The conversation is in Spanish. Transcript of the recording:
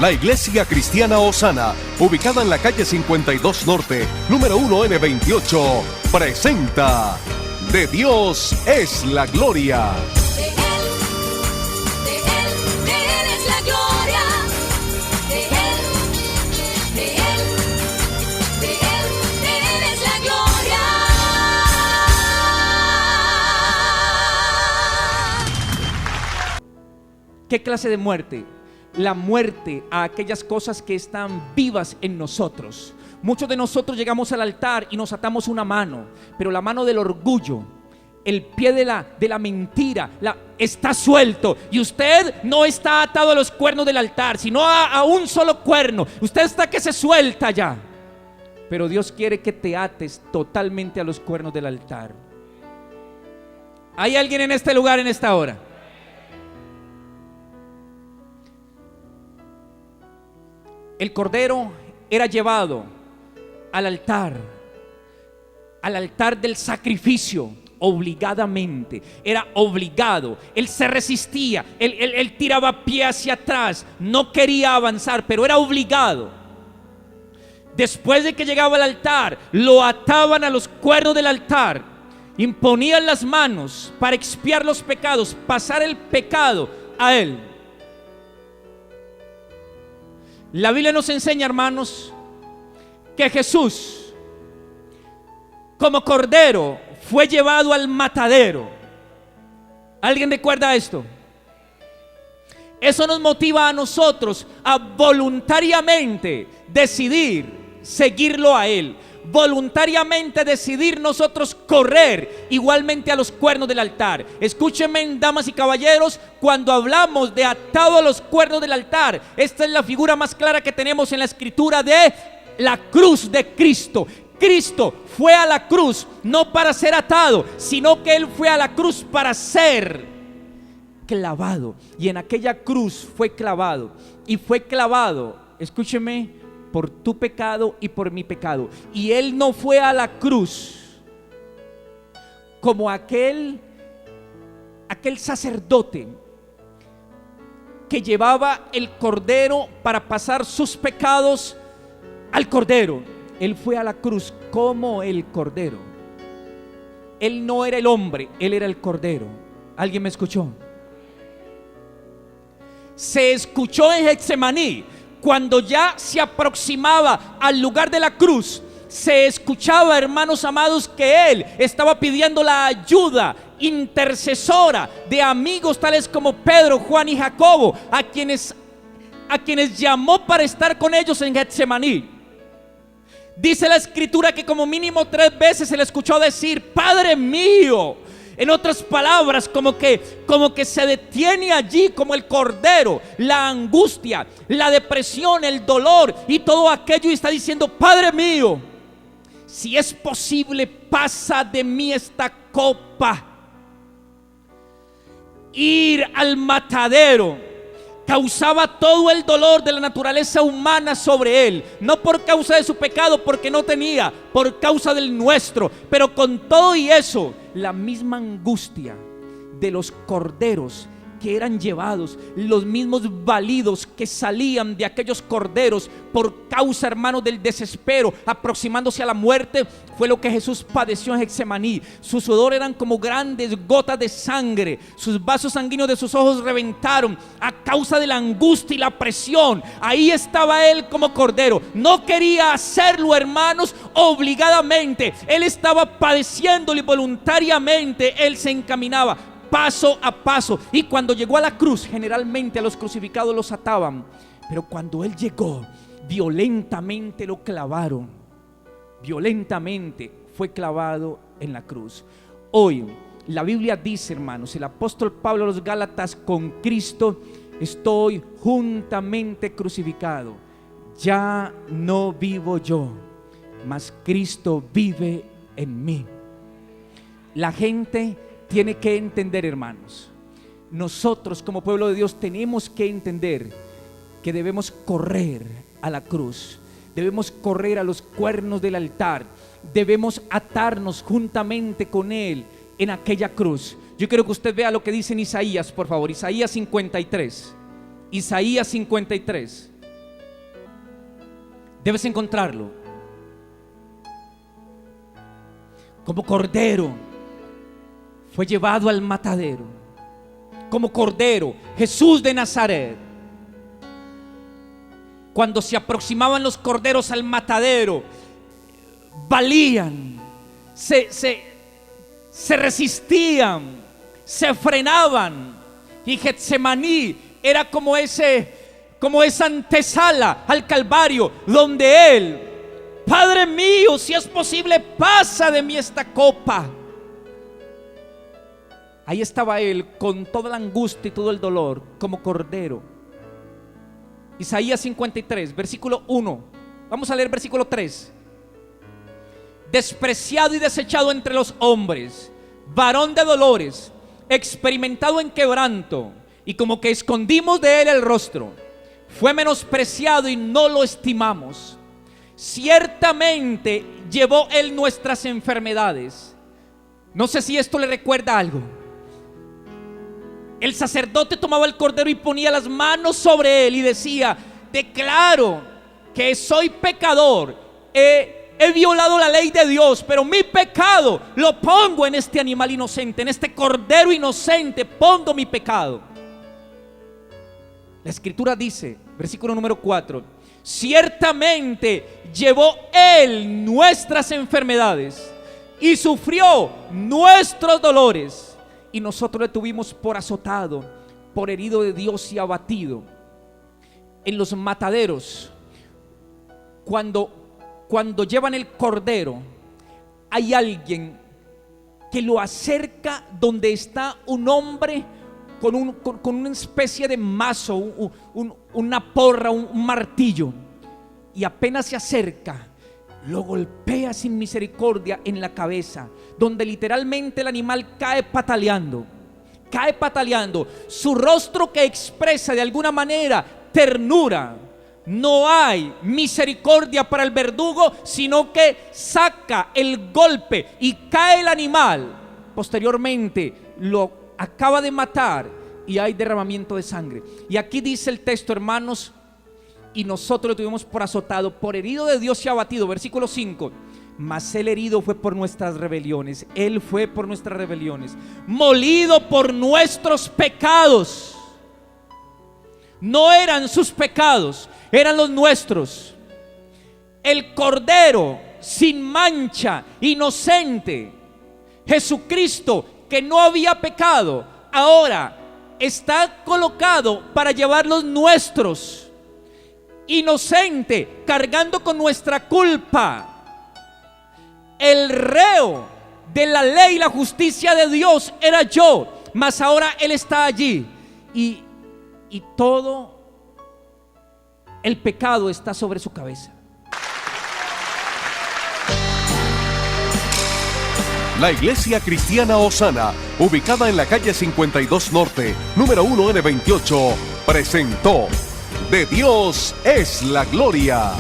La Iglesia Cristiana Osana, ubicada en la calle 52 Norte, número 1N28, presenta De Dios es la gloria. De Él es la gloria. De Él es la gloria. ¿Qué clase de muerte? La muerte a aquellas cosas que están vivas en nosotros. Muchos de nosotros llegamos al altar y nos atamos una mano, pero la mano del orgullo, el pie de la mentira, está suelto. Y usted no está atado a los cuernos del altar, sino a un solo cuerno. Usted está que se suelta ya. Pero Dios quiere que te ates totalmente a los cuernos del altar. ¿Hay alguien en este lugar en esta hora? El cordero era llevado al altar del sacrificio, obligadamente. Era obligado. Él se resistía, él tiraba pie hacia atrás, no quería avanzar, pero era obligado. Después de que llegaba al altar, lo ataban a los cuernos del altar, imponían las manos para expiar los pecados, pasar el pecado a él. La Biblia nos enseña, hermanos, que Jesús, como cordero, fue llevado al matadero. ¿Alguien recuerda esto? Eso nos motiva a nosotros a voluntariamente decidir seguirlo a Él. Voluntariamente decidir nosotros correr igualmente a los cuernos del altar. Escúchenme, damas y caballeros, cuando hablamos de atado a los cuernos del altar, esta es la figura más clara que tenemos en la escritura de la cruz de Cristo. Cristo fue a la cruz no para ser atado, sino que Él fue a la cruz para ser clavado. Y en aquella cruz fue clavado. Y fue clavado, escúcheme, por tu pecado y por mi pecado. Y Él no fue a la cruz como aquel sacerdote que llevaba el cordero para pasar sus pecados al cordero. Él fue a la cruz como el cordero. Él no era el hombre, Él era el cordero. ¿Alguien me escuchó? Se escuchó en Getsemaní. Cuando ya se aproximaba al lugar de la cruz, se escuchaba, hermanos amados, que Él estaba pidiendo la ayuda intercesora de amigos tales como Pedro, Juan y Jacobo, a quienes llamó para estar con ellos en Getsemaní. Dice la escritura que como mínimo 3 veces se le escuchó decir: Padre mío. En otras palabras, como que se detiene allí como el cordero, la angustia, la depresión, el dolor y todo aquello, y está diciendo: Padre mío, si es posible, pasa de mí esta copa. Ir al matadero causaba todo el dolor de la naturaleza humana sobre él, no por causa de su pecado, porque no tenía, por causa del nuestro. Pero con todo y eso, la misma angustia de los corderos que eran llevados, los mismos balidos que salían de aquellos corderos por causa, hermanos, del desespero, aproximándose a la muerte, fue lo que Jesús padeció en Getsemaní. Su sudor eran como grandes gotas de sangre, sus vasos sanguíneos de sus ojos reventaron a causa de la angustia y la presión. Ahí estaba Él como cordero. No quería hacerlo, hermanos, obligadamente. Él estaba padeciéndolo y voluntariamente Él se encaminaba paso a paso. Y cuando llegó a la cruz, generalmente a los crucificados los ataban, pero cuando Él llegó, violentamente lo clavaron. Violentamente fue clavado en la cruz. Hoy la Biblia dice, hermanos, el apóstol Pablo a los Gálatas: con Cristo estoy juntamente crucificado. Ya no vivo yo, mas Cristo vive en mí. La gente tiene que entender, hermanos, nosotros como pueblo de Dios tenemos que entender que debemos correr a la cruz, debemos correr a los cuernos del altar, debemos atarnos juntamente con Él en aquella cruz. Yo quiero que usted vea lo que dice en Isaías, por favor. Isaías 53. Isaías 53. Debes encontrarlo. Como cordero fue llevado al matadero. Como cordero, Jesús de Nazaret. Cuando se aproximaban los corderos al matadero, valían, se resistían, se frenaban. Y Getsemaní era como esa antesala al Calvario, donde Él, Padre mío, si es posible, pasa de mí esta copa. Ahí estaba Él con toda la angustia y todo el dolor, como cordero. Isaías 53, versículo 1. Vamos a leer versículo 3. Despreciado y desechado entre los hombres, varón de dolores, experimentado en quebranto, y como que escondimos de él el rostro. Fue menospreciado y no lo estimamos. Ciertamente llevó él nuestras enfermedades. No sé si esto le recuerda algo. El sacerdote tomaba el cordero y ponía las manos sobre él y decía: declaro que soy pecador, he violado la ley de Dios, pero mi pecado lo pongo en este animal inocente, en este cordero inocente pongo mi pecado. La escritura dice, versículo número 4: ciertamente llevó él nuestras enfermedades y sufrió nuestros dolores, y nosotros le tuvimos por azotado, por herido de Dios y abatido. En los mataderos, cuando llevan el cordero, hay alguien que lo acerca donde está un hombre con una especie de mazo, una porra, un martillo, y apenas se acerca, lo golpea sin misericordia en la cabeza, donde literalmente el animal cae pataleando, su rostro que expresa de alguna manera ternura. No hay misericordia para el verdugo, sino que saca el golpe y cae el animal. Posteriormente lo acaba de matar y hay derramamiento de sangre. Y aquí dice el texto, hermanos: y nosotros lo tuvimos por azotado, por herido de Dios y abatido. Versículo 5: mas el herido fue por nuestras rebeliones, él fue por nuestras rebeliones, molido por nuestros pecados. No eran sus pecados, eran los nuestros. El cordero sin mancha, inocente, Jesucristo, que no había pecado, ahora está colocado para llevar los nuestros. Inocente, cargando con nuestra culpa. El reo de la ley y la justicia de Dios era yo, mas ahora Él está allí, y todo el pecado está sobre su cabeza. La Iglesia Cristiana Osana, ubicada en la calle 52 Norte, número 1N28, presentó: De Dios es la gloria.